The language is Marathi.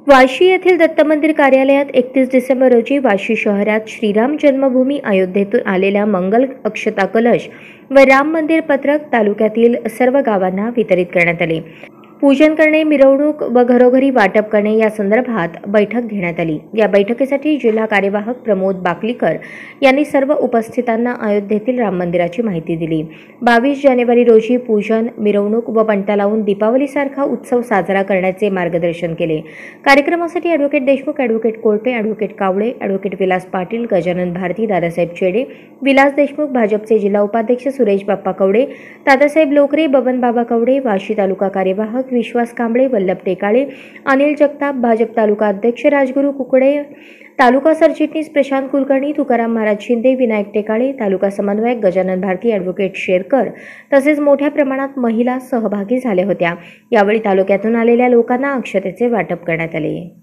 वाशी येथील दत्त मंदिर कार्यालयात 31 डिसेंबर रोजी वाशी शहरात श्रीराम जन्मभूमी अयोध्येतून आलेला मंगल अक्षता कलश व राम मंदिर पत्रक तालुक्यातील सर्व गावांना वितरित करण्यात आले। पूजन करणे, मिरवणूक व घरोघरी वाटप करणे या संदर्भात बैठक घेण्यात आली। या बैठकीसाठी जिल्हा कार्यवाहक प्रमोद बाकलीकर यांनी सर्व उपस्थितांना अयोध्येतील राम मंदिराची माहिती दिली। 22 जानेवारी रोजी पूजन, मिरवणूक व पणत्या लावून दीपावलीसारखा उत्सव साजरा करण्याचे मार्गदर्शन केले। कार्यक्रमासाठी ॲडव्होकेट देशमुख, ॲडव्होकेट कोळपे, ॲडव्होकेट कावळे, ॲडव्होकेट विलास पाटील, गजानन भारती, दादासाहेब चेडे, विलास देशमुख, भाजपचे जिल्हा उपाध्यक्ष सुरेश बाप्पा कवडे, दादासाहेब लोकरे, बबन बाबा कवडे, वाशी तालुका कार्यवाहक विश्वास कांबळे, वल्लभ टेकाळे, अनिल जगताप, भाजप तालुका अध्यक्ष राजगुरू कुकडे, तालुका सरचिटणीस प्रशांत कुलकर्णी, तुकाराम महाराज शिंदे, विनायक टेकाळे, तालुका समन्वयक गजानन भारती, ॲडव्होकेट शेरकर तसेच मोठ्या प्रमाणात महिला सहभागी झाल्या होत्या। यावेळी तालुक्यातून आलेल्या लोकांना अक्षतेचे वाटप करण्यात आले।